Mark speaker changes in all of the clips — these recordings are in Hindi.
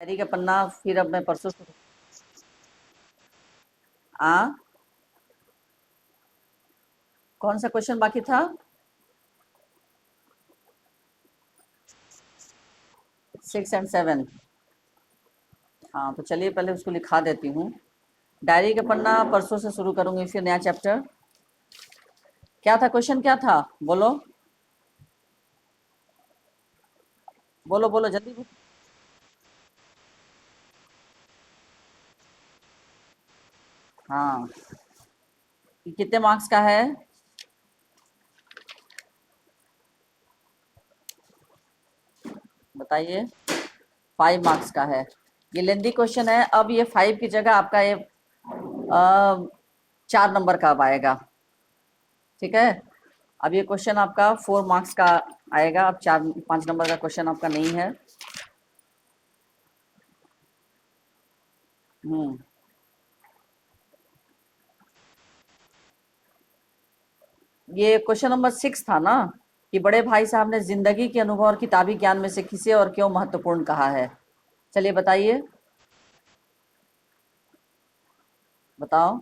Speaker 1: डायरी का पन्ना फिर अब मैं परसों से आ कौन सा क्वेश्चन बाकी था? 6 एंड 7। हाँ तो चलिए पहले उसको लिखा देती हूँ। डायरी का पन्ना परसों से शुरू करूंगी, फिर नया चैप्टर। क्या था क्वेश्चन, क्या था? बोलो बोलो बोलो जल्दी बोलो। हाँ, ये कितने मार्क्स का है? बताइए। 5 मार्क्स का है। ये लेंदी क्वेश्चन है। अब ये 5 की जगह आपका ये 4 नंबर का अब आएगा। ठीक है। अब ये क्वेश्चन आपका 4 मार्क्स का आएगा। अब 4-5 नंबर का क्वेश्चन आपका नहीं है। हम्म। ये क्वेश्चन नंबर 6 था ना, कि बड़े भाई साहब ने जिंदगी के अनुभव और किताबी ज्ञान में से किसे और क्यों महत्वपूर्ण कहा है। चलिए बताइए, बताओ।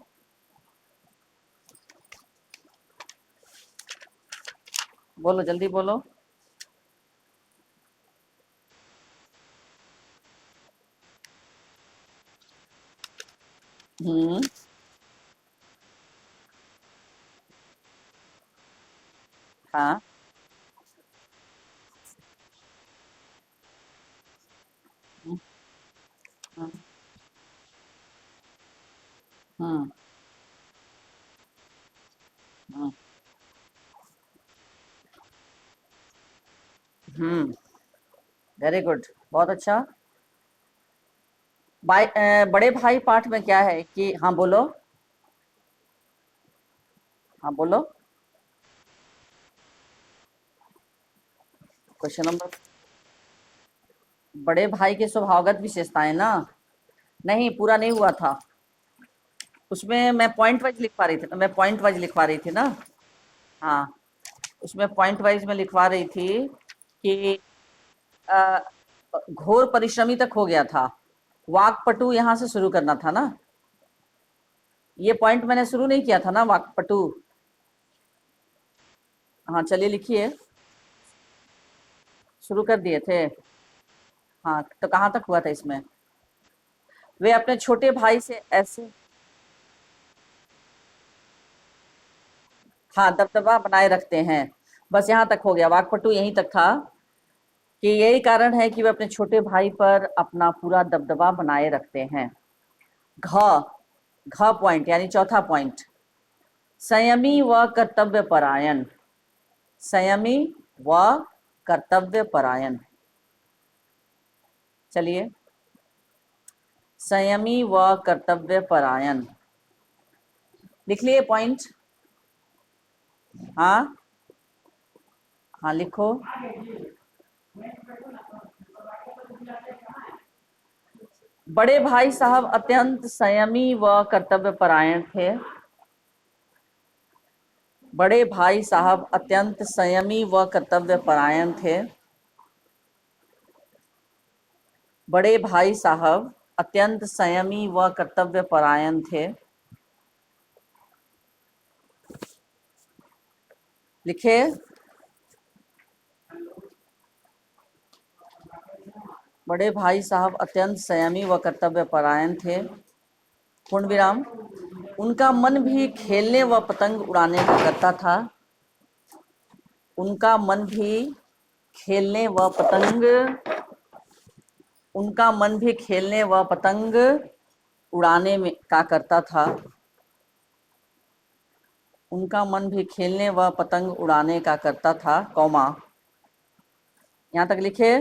Speaker 1: बोलो जल्दी बोलो। हम्म। हाँ। हम्म। हम्म। हम्म। हम्म। वेरी गुड, बहुत अच्छा। बड़े भाई पाठ में क्या है कि, हाँ बोलो। हाँ बोलो। क्वेश्चन नंबर, बड़े भाई के स्वभावगत विशेषताएं ना। नहीं, पूरा नहीं हुआ था। उसमें मैं पॉइंट वाइज लिख पा रही थी, मैं पॉइंट वाइज लिखवा रही थी ना। हाँ, उसमें पॉइंट वाइज में लिखवा रही थी कि अ, घोर परिश्रमी तक हो गया था। वाकपटु यहाँ से शुरू करना था ना। ये पॉइंट मैंने शुरू नहीं किया था ना, वाकपटु। हाँ चलिए लिखिए। शुरू कर दिए थे। हाँ तो कहाँ तक हुआ था इसमें? वे अपने छोटे भाई से ऐसे, हाँ, दबदबा बनाए रखते हैं। बस यहाँ तक हो गया, वाकपटु यहीं तक था। कि यही कारण है कि वे अपने छोटे भाई पर अपना पूरा दबदबा बनाए रखते हैं। घ घ पॉइंट यानी चौथा पॉइंट, संयमी व कर्तव्य परायण। संयमी व कर्तव्य परायण। चलिए, संयमी व कर्तव्य परायण लिख लिए पॉइंट। हाँ हाँ लिखो। बड़े भाई साहब अत्यंत संयमी व कर्तव्य परायण थे। बड़े भाई साहब अत्यंत संयमी व कर्तव्य परायण थे। बड़े भाई साहब अत्यंत संयमी व कर्तव्य परायण थे। लिखे। बड़े भाई साहब अत्यंत संयमी व कर्तव्य परायण थे। पूर्ण विराम। उनका मन भी खेलने व पतंग उड़ाने का करता था। उनका मन भी खेलने व पतंग उनका मन भी खेलने व पतंग उड़ाने में का करता था। उनका मन भी खेलने व पतंग उड़ाने का करता था, कौमा। यहाँ तक लिखे।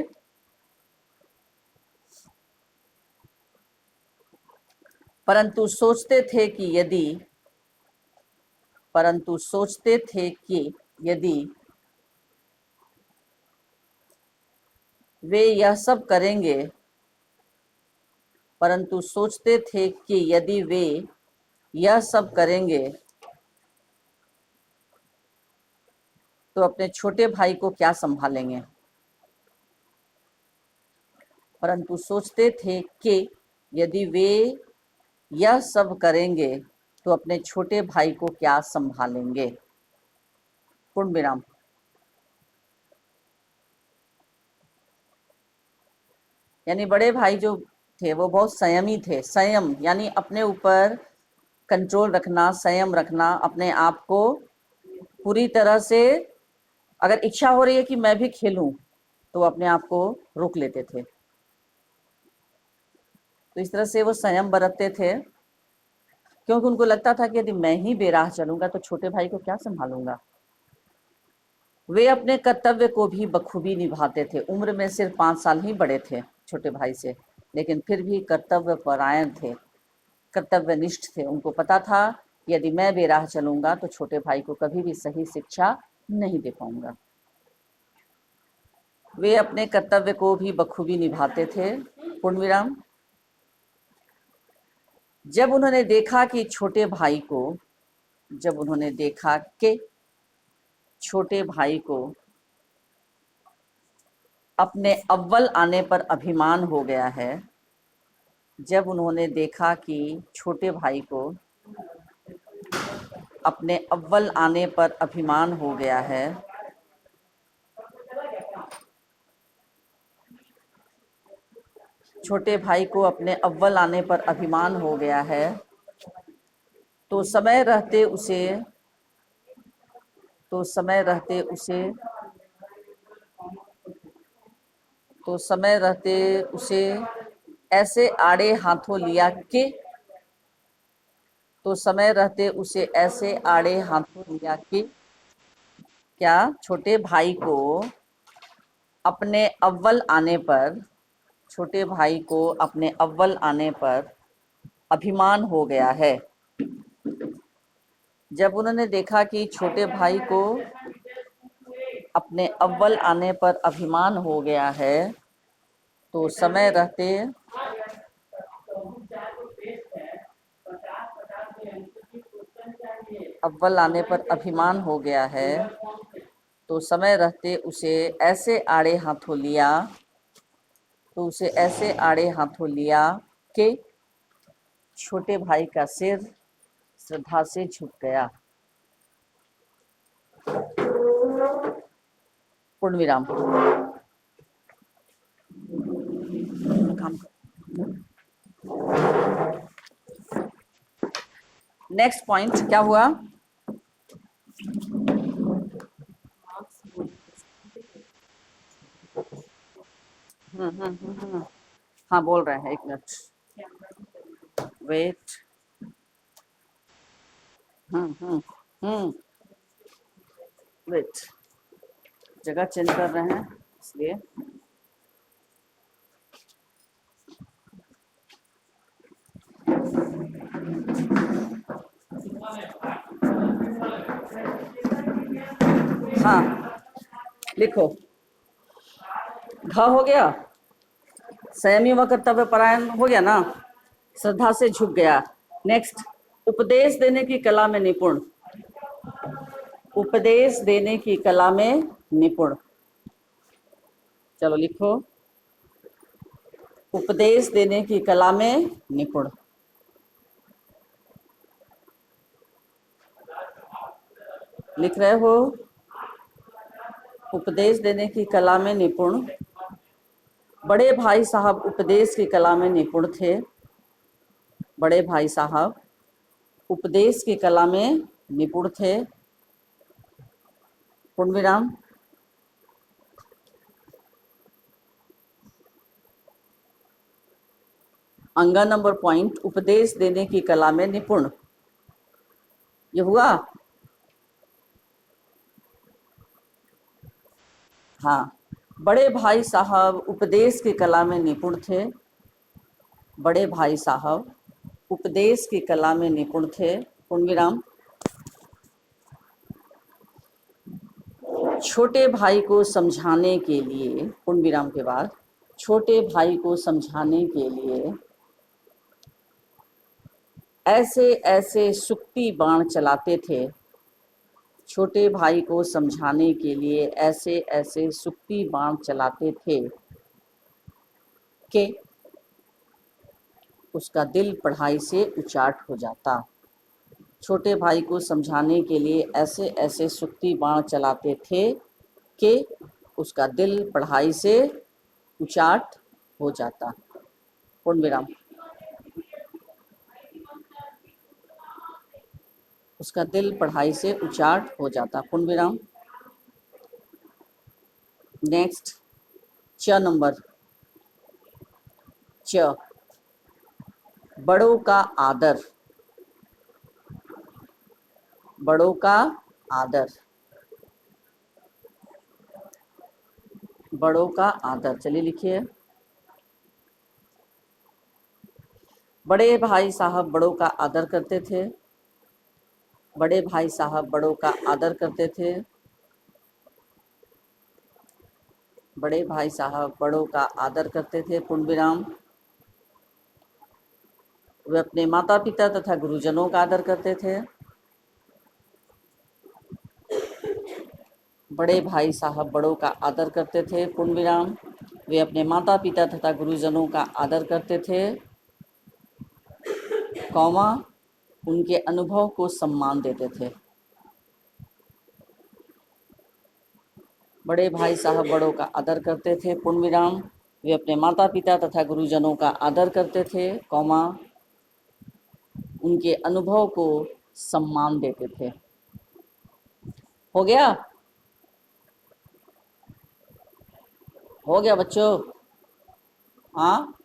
Speaker 1: परंतु सोचते थे कि यदि परंतु सोचते थे कि यदि वे यह सब करेंगे परंतु सोचते थे कि यदि वे यह सब करेंगे तो अपने छोटे भाई को क्या संभालेंगे। परंतु सोचते थे कि यदि वे यह सब करेंगे तो अपने छोटे भाई को क्या संभालेंगे। पूर्ण विराम। यानी बड़े भाई जो थे वो बहुत संयमी थे। संयम यानी अपने ऊपर कंट्रोल रखना, संयम रखना, अपने आप को पूरी तरह से, अगर इच्छा हो रही है कि मैं भी खेलूं तो अपने आप को रोक लेते थे। तो इस तरह से वो संयम बरतते थे, क्योंकि उनको लगता था कि यदि मैं ही बेराह चलूंगा तो छोटे भाई को क्या संभालूंगा। वे अपने कर्तव्य को भी बखूबी निभाते थे। उम्र में सिर्फ 5 साल ही बड़े थे छोटे भाई से, लेकिन फिर भी कर्तव्य परायण थे, कर्तव्यनिष्ठ थे। उनको पता था यदि मैं बेराह चलूंगा तो छोटे भाई को कभी भी सही शिक्षा नहीं दे पाऊंगा। वे अपने कर्तव्य को भी बखूबी निभाते थे। पूर्ण विराम। जब उन्होंने देखा कि छोटे भाई को अपने अव्वल आने पर अभिमान हो गया है, जब उन्होंने देखा कि छोटे भाई को अपने अव्वल आने पर अभिमान हो गया है, छोटे भाई को अपने अव्वल आने पर अभिमान हो गया है, तो समय रहते उसे ऐसे आड़े हाथों लिया कि क्या छोटे भाई को अपने अव्वल आने पर अभिमान हो गया है। जब उन्होंने देखा कि छोटे भाई को अपने अव्वल आने पर अभिमान हो गया है, तो समय रहते उसे ऐसे आड़े हाथों लिया कि छोटे भाई का सिर श्रद्धा से झुक गया। पूर्ण विराम। नेक्स्ट पॉइंट क्या हुआ? हाँ बोल रहे हैं, 1 मिनट वेट। वेट, जगह चेंज कर रहे हैं इसलिए। हाँ लिखो, घ हो गया, संयमी व कर्तव्य परायण हो गया ना, श्रद्धा से झुक गया। नेक्स्ट, उपदेश देने की कला में निपुण। उपदेश देने की कला में निपुण। चलो लिखो, उपदेश देने की कला में निपुण। लिख रहे हो? उपदेश देने की कला में निपुण। बड़े भाई साहब उपदेश की कला में निपुण थे। बड़े भाई साहब उपदेश की कला में निपुण थे। पूर्ण विराम। अंगा नंबर पॉइंट, उपदेश देने की कला में निपुण। ये हुआ? हाँ, बड़े भाई साहब उपदेश की कला में निपुण थे। बड़े भाई साहब उपदेश की कला में निपुण थे। पूर्ण विराम। छोटे भाई को समझाने के लिए, पूर्ण विराम के बाद, छोटे भाई को समझाने के लिए ऐसे ऐसे सुक्ति बाण चलाते थे। छोटे भाई को समझाने के लिए ऐसे ऐसे सुक्ति बाण चलाते थे के उसका दिल पढ़ाई से उचाट हो जाता। छोटे भाई को समझाने के लिए ऐसे ऐसे सुक्ति बाण चलाते थे कि उसका दिल पढ़ाई से उचाट हो जाता। पूर्ण विराम। उसका दिल पढ़ाई से उचाट हो जाता। पूर्ण विराम। नेक्स्ट च नंबर। च बड़ों का आदर। बड़ों का आदर। बड़ों का आदर। चलिए लिखिए। बड़े भाई साहब बड़ों का आदर करते थे। बड़े भाई साहब बड़ों का आदर करते थे। बड़े भाई साहब बड़ों का आदर करते थे। पूर्ण विराम। वे अपने माता पिता तथा गुरुजनों का आदर करते थे। बड़े भाई साहब बड़ों का आदर करते थे। पूर्ण विराम। वे अपने माता पिता तथा गुरुजनों का आदर करते थे, कौमा उनके अनुभव को सम्मान देते थे। बड़े भाई साहब बड़ों का आदर करते थे। पूर्ण विराम। वे अपने माता पिता तथा गुरुजनों का आदर करते थे, कौमा उनके अनुभव को सम्मान देते थे। हो गया? हो गया बच्चों? हाँ,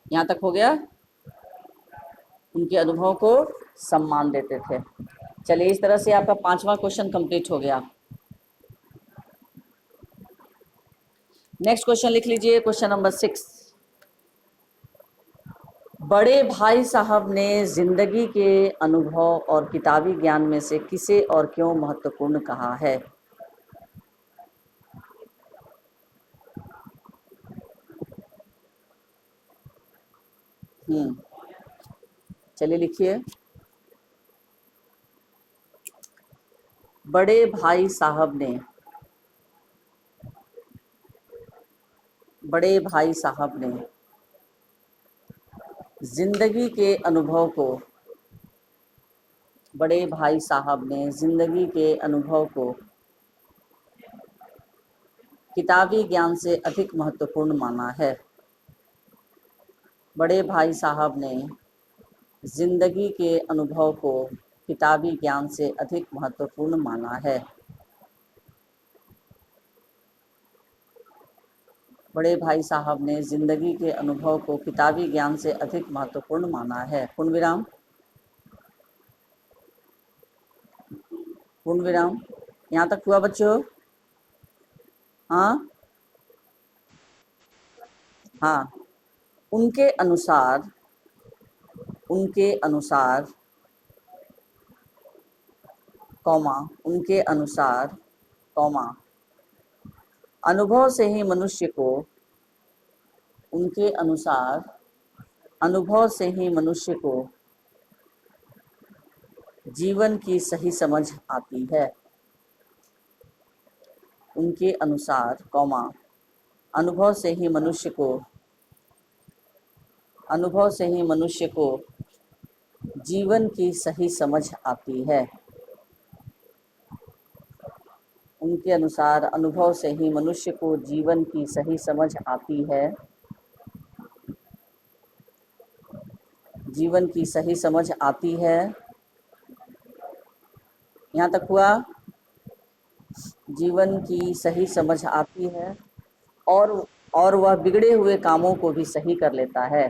Speaker 1: यहाँ तक हो गया। उनके अनुभव को सम्मान देते थे। चलिए, इस तरह से आपका 5वां क्वेश्चन कंप्लीट हो गया। नेक्स्ट क्वेश्चन लिख लीजिए। Question number 6। बड़े भाई साहब ने जिंदगी के अनुभव और किताबी ज्ञान में से किसे और क्यों महत्वपूर्ण कहा है? चलिए लिखिए। बड़े भाई साहब ने जिंदगी के अनुभव को किताबी ज्ञान से अधिक महत्वपूर्ण माना है। बड़े भाई साहब ने जिंदगी के अनुभव को किताबी ज्ञान से अधिक महत्वपूर्ण माना है। बड़े भाई साहब ने जिंदगी के अनुभव को किताबी ज्ञान से अधिक महत्वपूर्ण माना है। पूर्ण विराम। पूर्ण विराम। यहाँ तक हुआ बच्चों? हाँ हाँ। उनके अनुसार अनुभव से ही मनुष्य को जीवन की सही समझ आती है। उनके अनुसार अनुभव से ही मनुष्य को जीवन की सही समझ आती है। उनके अनुसार अनुभव से ही मनुष्य को जीवन की सही समझ आती है। जीवन की सही समझ आती है। यहाँ तक हुआ? जीवन की सही समझ आती है और वह बिगड़े हुए कामों को भी सही कर लेता है।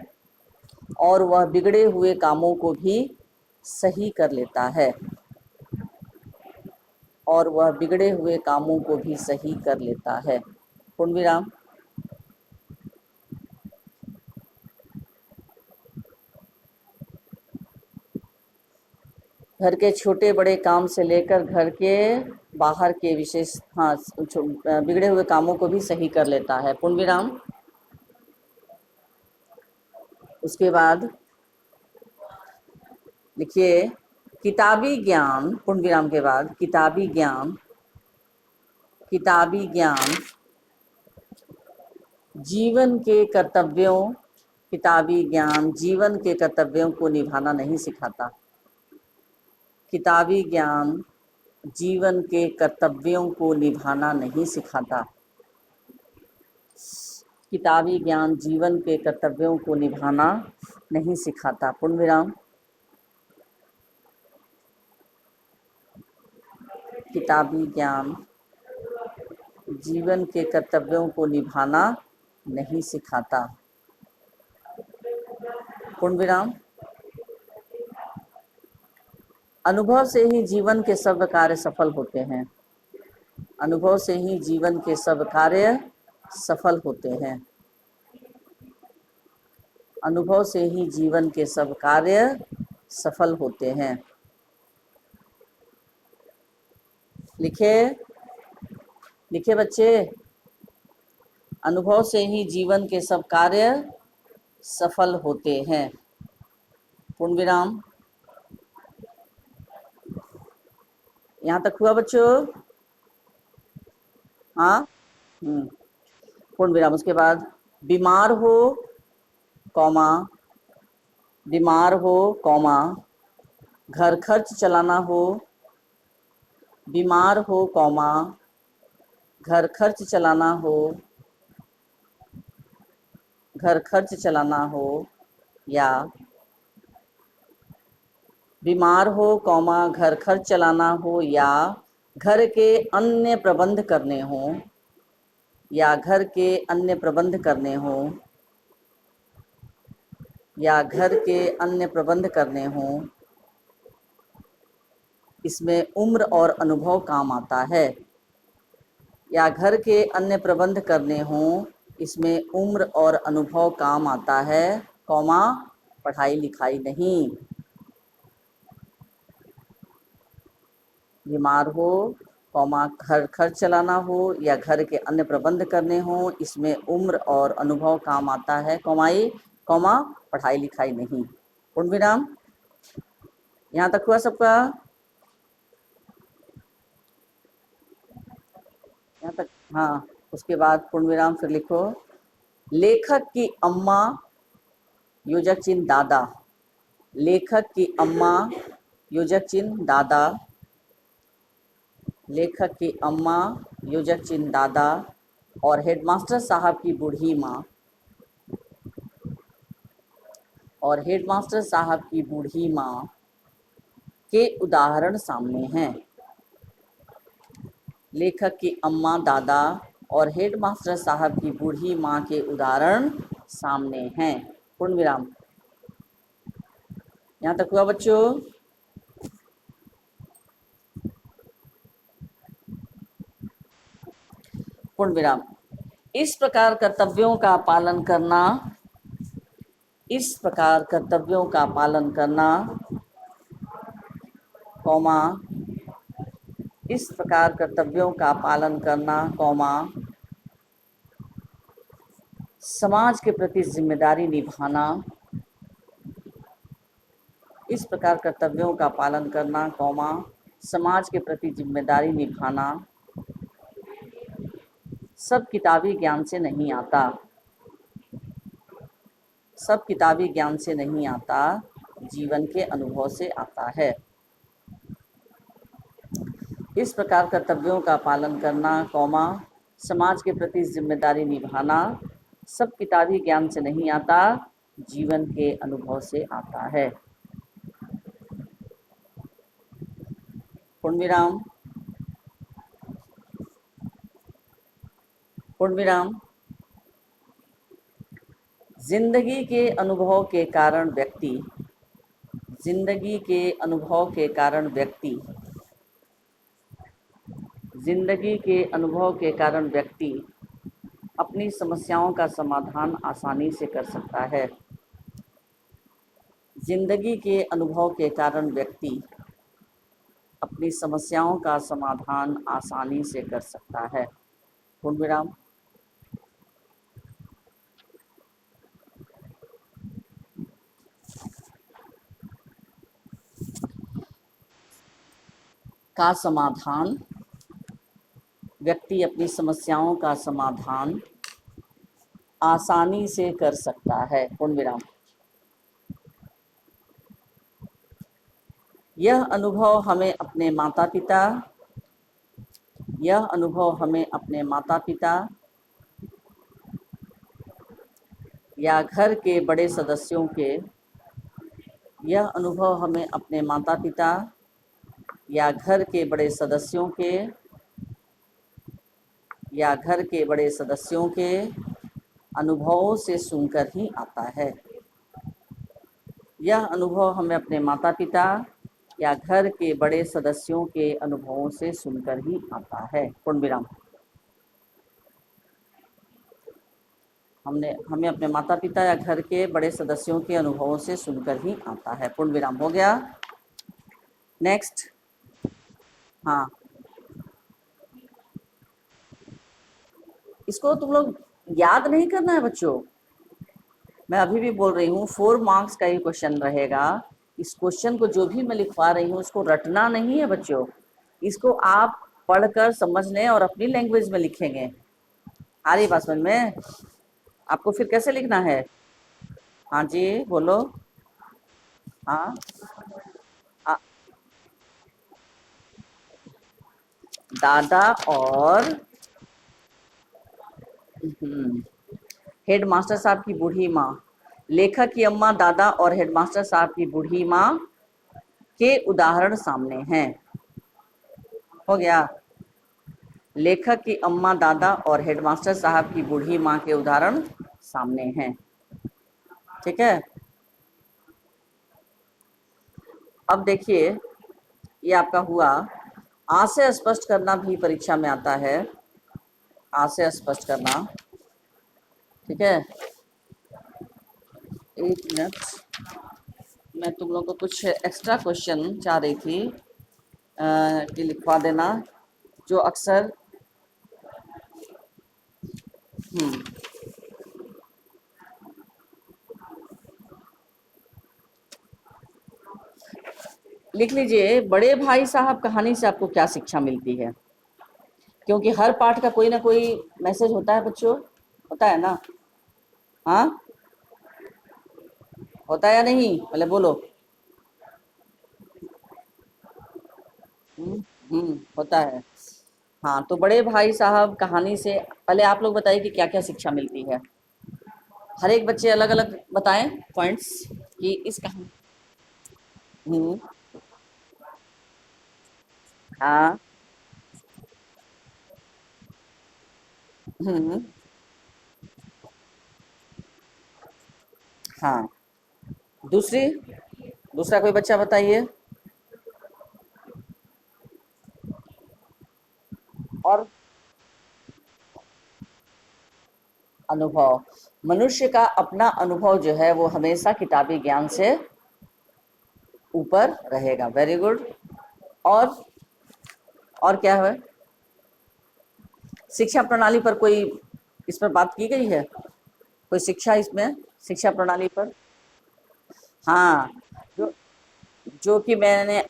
Speaker 1: पूर्ण विराम। घर के छोटे बड़े काम से लेकर घर के बाहर के विशेष बिगड़े हुए कामों को भी सही कर लेता है। पूर्ण विराम। उसके बाद लिखिए किताबी ज्ञान। पूर्ण विराम के बाद किताबी ज्ञान जीवन के कर्तव्यों, किताबी ज्ञान जीवन के कर्तव्यों को निभाना नहीं सिखाता। किताबी ज्ञान जीवन के कर्तव्यों को निभाना नहीं सिखाता। किताबी ज्ञान जीवन के कर्तव्यों को निभाना नहीं सिखाता। पूर्ण विराम। किताबी ज्ञान जीवन के कर्तव्यों को निभाना नहीं सिखाता। पूर्ण विराम। अनुभव से ही जीवन के सब कार्य सफल होते हैं। अनुभव से ही जीवन के सब कार्य सफल होते हैं। अनुभव से ही जीवन के सब कार्य सफल होते हैं। लिखे लिखे बच्चे, अनुभव से ही जीवन के सब कार्य सफल होते हैं। पूर्ण विराम। यहाँ तक हुआ बच्चों? हाँ। पूर्ण विराम। उसके बाद बीमार हो कौमा, बीमार हो कौमा, घर खर्च चलाना हो, बीमार हो कौमा, घर खर्च चलाना हो, घर खर्च चलाना हो, या बीमार हो कौमा, घर खर्च चलाना हो, या घर के अन्य प्रबंध करने हो, या घर के अन्य प्रबंध करने हो, या घर के अन्य प्रबंध करने हो। इसमें उम्र और अनुभव काम आता है। या घर के अन्य प्रबंध करने हो, इसमें उम्र और अनुभव काम आता है, कौमा पढ़ाई लिखाई नहीं। बीमार हो कौमा, घर खर्च चलाना हो, या घर के अन्य प्रबंध करने हो, इसमें उम्र और अनुभव काम आता है, कौमाई कौमा पढ़ाई लिखाई नहीं। पूर्ण विराम। यहाँ तक हुआ सबका? यहाँ तक? हाँ। उसके बाद पूर्ण विराम फिर लिखो। लेखक की अम्मा योजक चिन्ह दादा, लेखक की अम्मा योजक चिन्ह दादा, लेखक की अम्मा योजक चिन्ह दादा, और हेडमास्टर साहब की बूढ़ी माँ, और हेडमास्टर साहब की बूढ़ी माँ के उदाहरण सामने हैं। लेखक की अम्मा दादा और हेडमास्टर साहब की बूढ़ी माँ के उदाहरण सामने हैं। पूर्ण विराम। यहाँ तक हुआ बच्चों? पूर्ण विराम। इस प्रकार कर्तव्यों का पालन करना, इस प्रकार कर्तव्यों का पालन करना, कौमा, इस प्रकार कर्तव्यों का पालन करना, कौमा, समाज के प्रति जिम्मेदारी निभाना, इस प्रकार कर्तव्यों का पालन करना, कौमा, समाज के प्रति जिम्मेदारी निभाना सब किताबी ज्ञान से नहीं आता। सब किताबी ज्ञान से नहीं आता, जीवन के अनुभव से आता है। इस प्रकार कर्तव्यों का पालन करना, कौमा, समाज के प्रति जिम्मेदारी निभाना सब किताबी ज्ञान से नहीं आता, जीवन के अनुभव से आता है। पूर्ण विराम। पूर्ण विराम। जिंदगी के अनुभव के कारण व्यक्ति, जिंदगी के अनुभव के कारण व्यक्ति, जिंदगी के अनुभव के कारण व्यक्ति अपनी समस्याओं का समाधान आसानी से कर सकता है। जिंदगी के अनुभव के कारण व्यक्ति अपनी समस्याओं का समाधान आसानी से कर सकता है। पूर्ण विराम। का समाधान, व्यक्ति अपनी समस्याओं का समाधान आसानी से कर सकता है, पूर्ण विराम। यह अनुभव हमें अपने माता पिता यह अनुभव हमें अपने माता पिता या घर के बड़े सदस्यों के यह अनुभव हमें अपने माता पिता या घर के बड़े सदस्यों के या घर के बड़े सदस्यों के अनुभवों से सुनकर ही आता है। यह अनुभव हमें अपने माता पिता या घर के बड़े सदस्यों के अनुभवों से सुनकर ही आता है, पूर्ण विराम। हमें अपने माता पिता या घर के बड़े सदस्यों के अनुभवों से सुनकर ही आता है, पूर्ण विराम। हो गया। नेक्स्ट। हाँ, इसको तुम लोग याद नहीं करना है बच्चों, मैं अभी भी बोल रही हूँ 4 मार्क्स का ही क्वेश्चन रहेगा। इस क्वेश्चन को जो भी मैं लिखवा रही हूँ उसको रटना नहीं है बच्चों, इसको आप पढ़कर समझने और अपनी लैंग्वेज में लिखेंगे। आ रही बात समझ में? आपको फिर कैसे लिखना है? हाँ जी बोलो। हाँ, दादा और हेडमास्टर साहब की बूढ़ी माँ। लेखक की अम्मा, दादा और हेडमास्टर साहब की बूढ़ी माँ के उदाहरण सामने हैं। हो गया। लेखक की अम्मा, दादा और हेडमास्टर साहब की बूढ़ी माँ के उदाहरण सामने हैं। ठीक है। अब देखिए, ये आपका हुआ। आ से स्पष्ट करना भी परीक्षा में आता है, आ से स्पष्ट करना। ठीक है, एक मिनट, मैं तुम लोगों को कुछ एक्स्ट्रा क्वेश्चन चाह रही थी कि लिखवा देना, जो अक्सर लिख लीजिए। बड़े भाई साहब कहानी से आपको क्या शिक्षा मिलती है? क्योंकि हर पाठ का कोई ना कोई मैसेज होता है बच्चों, होता है ना? हाँ, होता है या नहीं? पहले बोलो। होता है। हाँ, तो बड़े भाई साहब कहानी से पहले आप लोग बताइए कि क्या क्या शिक्षा मिलती है। हर एक बच्चे अलग अलग बताएं पॉइंट्स कि इस कहानी। हम्म। हाँ। हम्म। हाँ, दूसरी, दूसरा कोई बच्चा बताइए। और अनुभव, मनुष्य का अपना अनुभव जो है वो हमेशा किताबी ज्ञान से ऊपर रहेगा। Very good. और क्या है? शिक्षा प्रणाली पर कोई इस पर बात की गई है? कोई शिक्षा इसमें, शिक्षा प्रणाली पर? हाँ, जो जो कि मैंने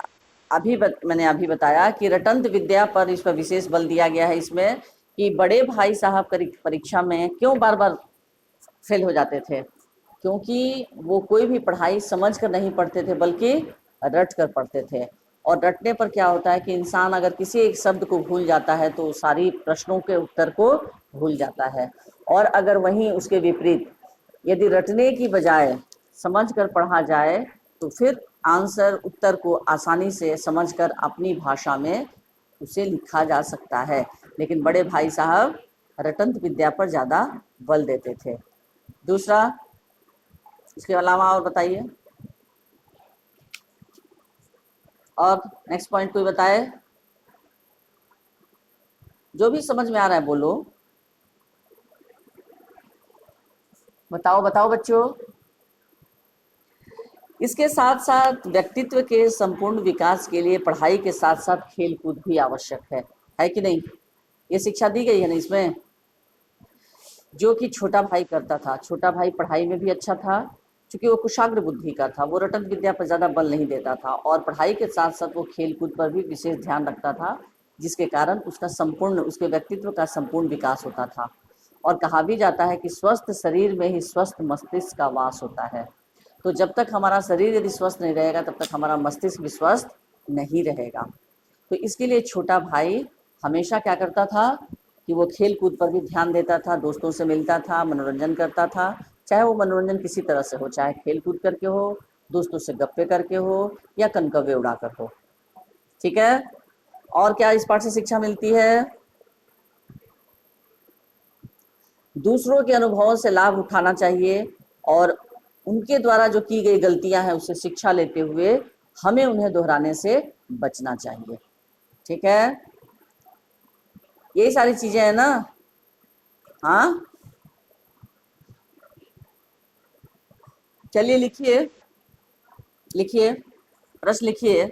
Speaker 1: अभी बताया कि रटंत विद्या पर इस पर विशेष बल दिया गया है इसमें, कि बड़े भाई साहब परीक्षा में क्यों बार बार फेल हो जाते थे? क्योंकि वो कोई भी पढ़ाई समझ कर नहीं पढ़ते थे बल्कि रट कर पढ़ते थे। और रटने पर क्या होता है कि इंसान अगर किसी एक शब्द को भूल जाता है तो सारी प्रश्नों के उत्तर को भूल जाता है। और अगर वहीं उसके विपरीत यदि रटने की बजाय समझ कर पढ़ा जाए तो फिर आंसर, उत्तर को आसानी से समझकर अपनी भाषा में उसे लिखा जा सकता है। लेकिन बड़े भाई साहब रटंत विद्या पर ज़्यादा बल देते थे। दूसरा, इसके अलावा और बताइए। और नेक्स्ट पॉइंट कोई बताए, जो भी समझ में आ रहा है बोलो। बताओ बताओ बच्चों। इसके साथ साथ व्यक्तित्व के संपूर्ण विकास के लिए पढ़ाई के साथ साथ खेल कूद भी आवश्यक है कि नहीं? ये शिक्षा दी गई है ना इसमें। जो कि छोटा भाई करता था, छोटा भाई पढ़ाई में भी अच्छा था, क्योंकि वो कुशाग्र बुद्धि का था, वो रटन विद्या पर ज़्यादा बल नहीं देता था, और पढ़ाई के साथ साथ वो खेल कूद पर भी विशेष ध्यान रखता था, जिसके कारण उसका संपूर्ण, उसके व्यक्तित्व का संपूर्ण विकास होता था। और कहा भी जाता है कि स्वस्थ शरीर में ही स्वस्थ मस्तिष्क का वास होता है। तो जब तक हमारा शरीर यदि स्वस्थ नहीं रहेगा तब तक हमारा मस्तिष्क भी स्वस्थ नहीं रहेगा। तो इसके लिए छोटा भाई हमेशा क्या करता था कि वो खेल कूद पर भी ध्यान देता था, दोस्तों से मिलता था, मनोरंजन करता था, चाहे वो मनोरंजन किसी तरह से हो, चाहे खेल कूद करके हो, दोस्तों से गप्पे करके हो या कनकव्य उड़ाकर हो। ठीक है, और क्या इस पाठ से शिक्षा मिलती है? दूसरों के अनुभवों से लाभ उठाना चाहिए और उनके द्वारा जो की गई गलतियां हैं उससे शिक्षा लेते हुए हमें उन्हें दोहराने से बचना चाहिए। ठीक है, यही सारी चीजें हैं ना? हाँ, चलिए लिखिए, लिखिए, प्रश्न लिखिए।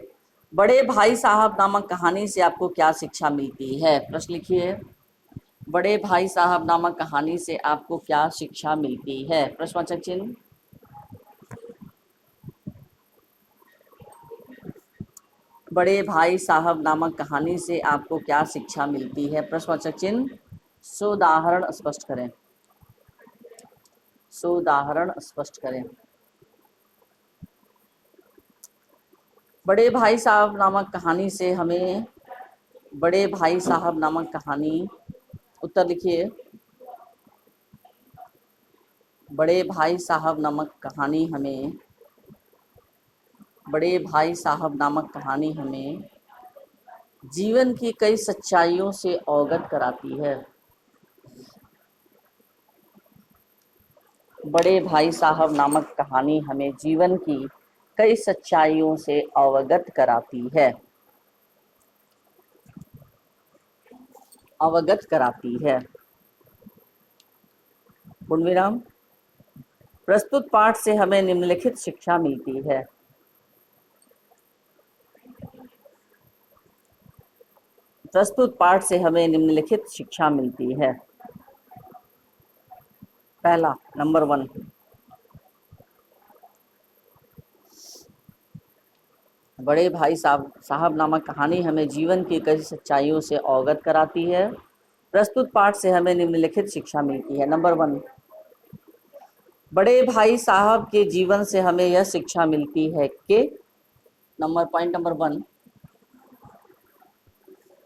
Speaker 1: बड़े भाई साहब नामक कहानी से आपको क्या शिक्षा मिलती है? प्रश्न लिखिए। बड़े भाई साहब नामक कहानी से आपको क्या शिक्षा मिलती है? प्रश्नवाचक चिन्ह। बड़े भाई साहब नामक कहानी से आपको क्या शिक्षा मिलती है? प्रश्नवाचक चिन्ह। सोदाहरण स्पष्ट करें, सोदाहरण स्पष्ट करें। बड़े भाई साहब नामक कहानी से हमें, बड़े भाई साहब नामक कहानी, उत्तर लिखिए। बड़े भाई साहब नामक कहानी हमें, बड़े भाई साहब नामक कहानी हमें जीवन की कई सच्चाइयों से अवगत कराती है। बड़े भाई साहब नामक कहानी हमें जीवन की कई सच्चाइयों से अवगत कराती है, अवगत कराती है। पूर्णविराम। प्रस्तुत पाठ से हमें निम्नलिखित शिक्षा मिलती है। प्रस्तुत पाठ से हमें निम्नलिखित शिक्षा मिलती है। पहला, नंबर 1, बड़े भाई साहब नामक कहानी हमें जीवन की कई सच्चाइयों से अवगत कराती है। प्रस्तुत पाठ से हमें निम्नलिखित शिक्षा मिलती है। नंबर 1, बड़े भाई साहब के जीवन से हमें यह शिक्षा मिलती है कि, पॉइंट नंबर 1,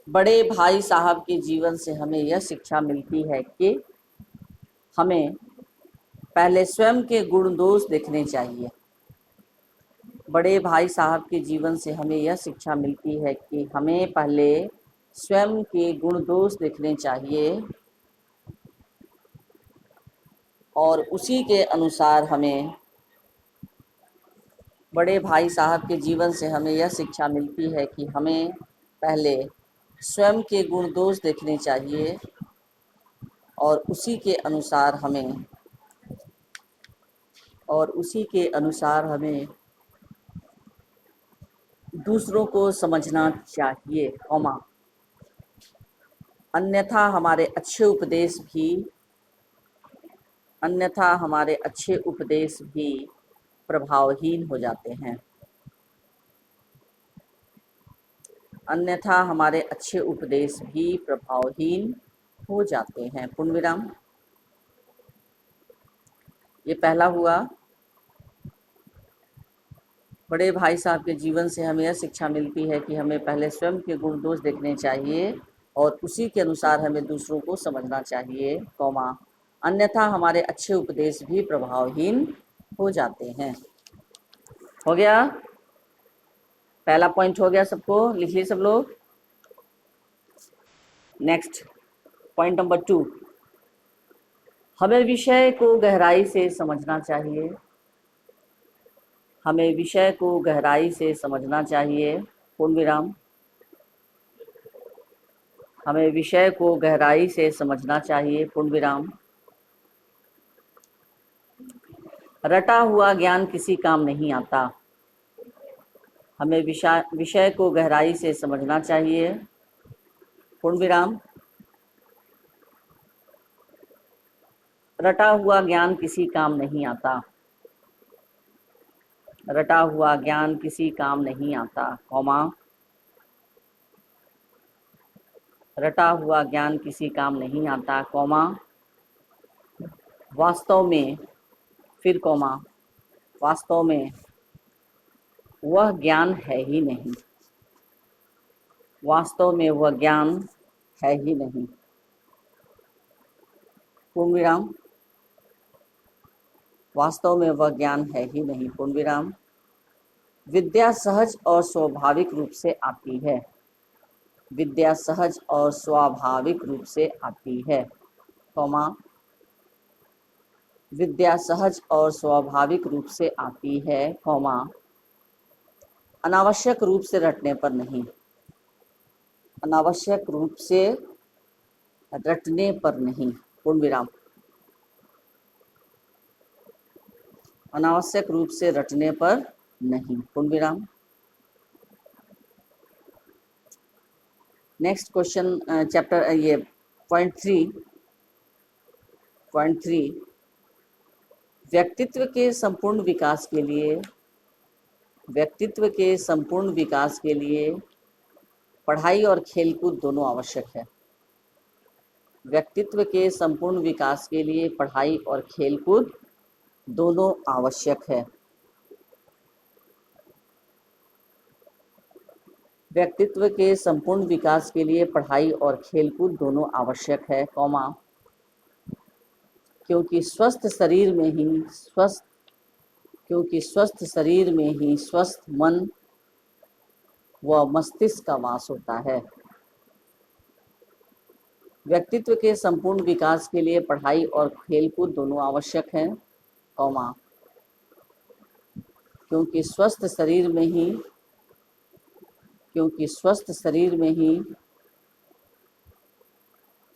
Speaker 1: बड़े भाई साहब के जीवन से हमें यह शिक्षा मिलती है कि हमें पहले स्वयं के गुण दोष देखने चाहिए। बड़े भाई साहब के जीवन से हमें यह शिक्षा मिलती है कि हमें पहले स्वयं के गुण दोष देखने चाहिए और उसी के अनुसार हमें, बड़े भाई साहब के जीवन से हमें यह शिक्षा मिलती है कि हमें पहले स्वयं के गुण दोष देखने चाहिए और उसी के अनुसार हमें, और उसी के अनुसार हमें दूसरों को समझना चाहिए, कौमा, अन्यथा हमारे अच्छे उपदेश भी, अन्यथा हमारे अच्छे उपदेश भी प्रभावहीन हो जाते हैं। अन्यथा हमारे अच्छे उपदेश भी प्रभावहीन हो जाते हैं। पूर्णविराम। ये पहला हुआ। बड़े भाई साहब के जीवन से हमें यह शिक्षा मिलती है कि हमें पहले स्वयं के गुण दोष देखने चाहिए और उसी के अनुसार हमें दूसरों को समझना चाहिए, कौमा, अन्यथा हमारे अच्छे उपदेश भी प्रभावहीन हो जाते हैं। हो गया? पहला पॉइंट हो गया, सबको लिख लीजिए सब लोग। नेक्स्ट, पॉइंट नंबर 2, हमें विषय को गहराई से समझना चाहिए। हमें विषय को गहराई से समझना चाहिए। पूर्णविराम। हमें विषय को गहराई से समझना चाहिए। पूर्णविराम। रटा हुआ ज्ञान किसी काम नहीं आता। हमें विषय को गहराई से समझना चाहिए। पूर्णविराम। रटा हुआ ज्ञान किसी काम नहीं आता। रटा हुआ ज्ञान किसी काम नहीं आता, कौमा, रटा हुआ ज्ञान किसी काम नहीं आता, कौमा, वास्तव में, फिर कॉमा, वास्तव में वह ज्ञान है ही नहीं, वास्तव में वह ज्ञान है ही नहीं, पूर्ण विराम, वास्तव में वह ज्ञान है ही नहीं, पूर्ण विराम। विद्या सहज और स्वाभाविक रूप से आती है, विद्या सहज और स्वाभाविक रूप से आती है, कॉमा, विद्या सहज और स्वाभाविक रूप से आती है, कॉमा, अनावश्यक रूप से रटने पर नहीं, अनावश्यक रूप से रटने पर नहीं, पूर्ण विराम, अनावश्यक रूप से रटने पर नहीं, पूर्ण विराम। नेक्स्ट क्वेश्चन, चैप्टर ये पॉइंट थ्री, व्यक्तित्व के संपूर्ण विकास के लिए, व्यक्तित्व के संपूर्ण विकास के लिए पढ़ाई और खेलकूद दोनों आवश्यक है, व्यक्तित्व के संपूर्ण विकास के लिए पढ़ाई और खेलकूद दोनों आवश्यक है, व्यक्तित्व के संपूर्ण विकास के लिए पढ़ाई और खेलकूद दोनों आवश्यक है, कॉमा, क्योंकि स्वस्थ शरीर में ही स्वस्थ मन व मस्तिष्क का वास होता है, व्यक्तित्व के संपूर्ण विकास के लिए पढ़ाई और खेलकूद दोनों आवश्यक हैं, कॉमा, क्योंकि स्वस्थ शरीर में ही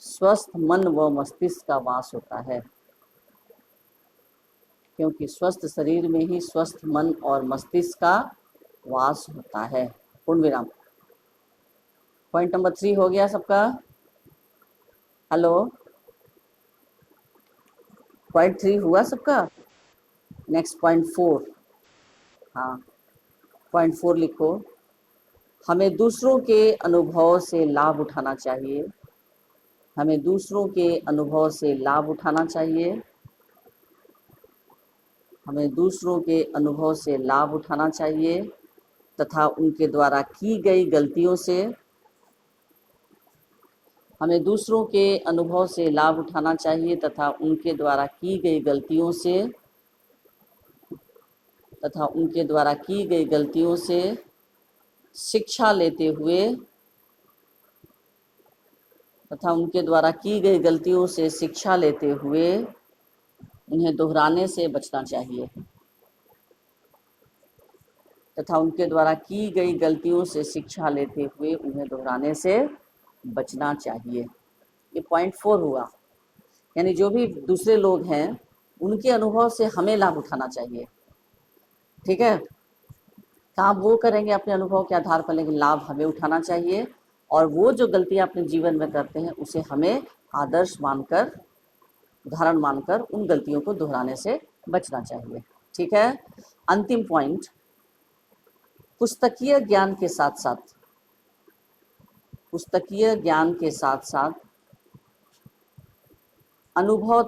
Speaker 1: स्वस्थ मन व मस्तिष्क का वास होता है, क्योंकि स्वस्थ शरीर में ही स्वस्थ मन और मस्तिष्क का वास होता है, पूर्ण विराम। पॉइंट नंबर 3 हो गया सबका, हेलो, पॉइंट 3 हुआ सबका। नेक्स्ट पॉइंट 4, हाँ, पॉइंट 4 लिखो, हमें दूसरों के अनुभव से लाभ उठाना चाहिए, हमें दूसरों के अनुभव से लाभ उठाना चाहिए, हमें दूसरों के अनुभव से लाभ उठाना चाहिए तथा उनके द्वारा की गई गलतियों से, हमें दूसरों के अनुभव से लाभ उठाना चाहिए तथा उनके द्वारा की गई गलतियों से शिक्षा लेते हुए उन्हें दोहराने से बचना चाहिए, तथा उनके द्वारा की गई गलतियों से शिक्षा लेते हुए उन्हें दोहराने से बचना चाहिए। ये पॉइंट 4 हुआ, यानी जो भी दूसरे लोग हैं उनके अनुभव से हमें लाभ उठाना चाहिए, ठीक है, काम वो करेंगे अपने अनुभव के आधार पर, लेकिन लाभ हमें उठाना चाहिए, और वो जो गलतियां अपने जीवन में करते हैं उसे हमें आदर्श मानकर, उदाहरण मानकर उन गलतियों को दोहराने से बचना चाहिए, ठीक है। अंतिम पॉइंट, पुस्तकीय ज्ञान के साथ साथ अनुभव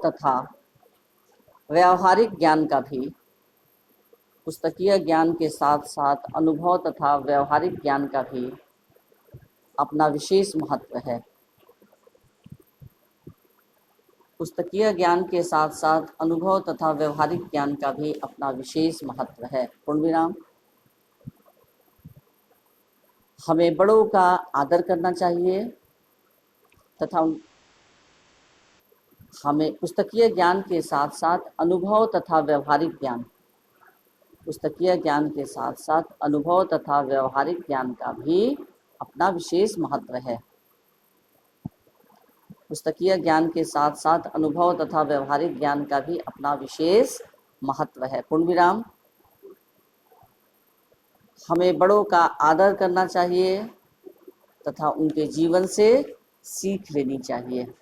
Speaker 1: तथा व्यावहारिक ज्ञान का भी, पुस्तकीय ज्ञान के साथ साथ अनुभव तथा व्यावहारिक ज्ञान का भी अपना विशेष महत्व है, पुस्तकीय ज्ञान के साथ साथ अनुभव तथा व्यवहारिक ज्ञान का भी अपना विशेष महत्व है, पूर्ण विराम। हमें बड़ों का आदर करना चाहिए तथा हमें पुस्तकीय ज्ञान के साथ साथ अनुभव तथा व्यवहारिक ज्ञान, पुस्तकीय ज्ञान के साथ साथ अनुभव तथा व्यवहारिक ज्ञान का भी अपना विशेष महत्व है, पुस्तकीय ज्ञान के साथ साथ अनुभव तथा व्यवहारिक ज्ञान का भी अपना विशेष महत्व है, पूर्ण विराम। हमें बड़ों का आदर करना चाहिए तथा उनके जीवन से सीख लेनी चाहिए,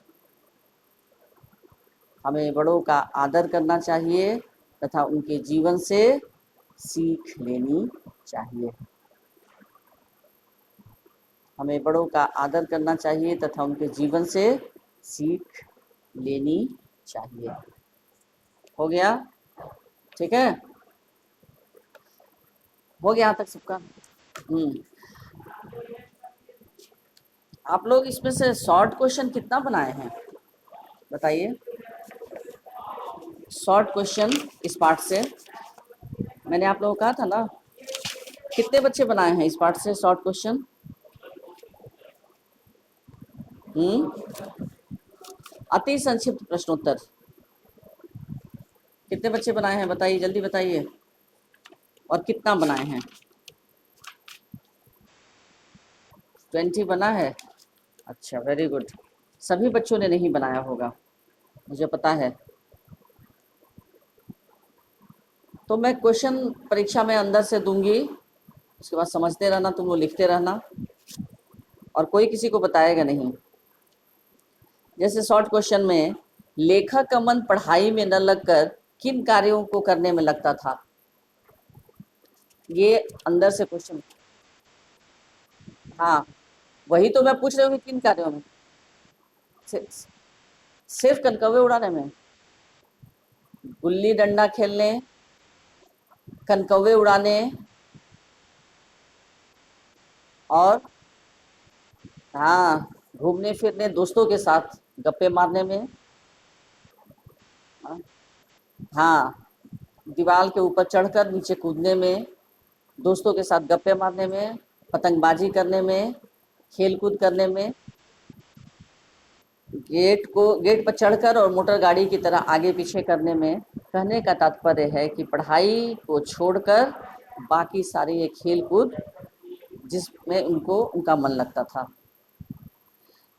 Speaker 1: हमें बड़ों का आदर करना चाहिए तथा उनके जीवन से सीख लेनी चाहिए। हमें बड़ों का आदर करना चाहिए तथा उनके जीवन से सीख लेनी चाहिए। हो गया? ठीक है, हो गया यहाँ तक सबका? आप लोग इसमें से शॉर्ट क्वेश्चन कितना बनाए हैं बताइए? शॉर्ट क्वेश्चन इस पार्ट से मैंने आप लोगों को कहा था ना, कितने बच्चे बनाए हैं इस पार्ट से शॉर्ट क्वेश्चन? अति संक्षिप्त प्रश्नोत्तर कितने बच्चे बनाए हैं बताइए, जल्दी बताइए। और कितना बनाए हैं? 20 बना है। अच्छा, वेरी गुड। सभी बच्चों ने नहीं बनाया होगा, मुझे पता है। तो मैं क्वेश्चन परीक्षा में अंदर से दूंगी, उसके बाद समझते रहना, तुम लोग लिखते रहना, और कोई किसी को बताएगा नहीं। जैसे शॉर्ट क्वेश्चन में, लेखक का मन पढ़ाई में न लगकर किन कार्यों को करने में लगता था? ये अंदर से क्वेश्चन। हाँ, वही तो मैं पूछ रही हूँ कि किन कार्यों में। सिर्फ कनकव्वे उड़ाने में? गुल्ली डंडा खेलने, कनकव्वे उड़ाने, और हाँ, घूमने फिरने, दोस्तों के साथ गप्पे मारने में। हाँ, दीवार के ऊपर चढ़कर नीचे कूदने में, दोस्तों के साथ गप्पे मारने में, पतंगबाजी करने में, खेल कूद करने में, गेट पर चढ़कर और मोटर गाड़ी की तरह आगे पीछे करने में। कहने का तात्पर्य है कि पढ़ाई को छोड़कर बाकी सारे ये खेल कूद जिसमें उनका मन लगता था।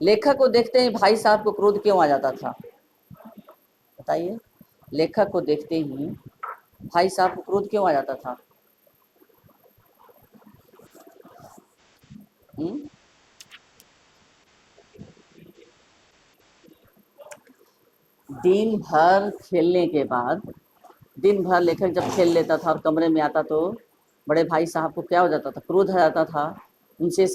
Speaker 1: लेखक को देखते ही भाई साहब को क्रोध क्यों आ जाता था बताइए? लेखक को देखते ही भाई साहब को क्रोध क्यों आ जाता था? दिन भर खेलने के बाद, दिन भर लेखक जब खेल लेता था और कमरे में आता तो बड़े भाई साहब को क्या हो जाता था? क्रोध आ जाता था। उनसे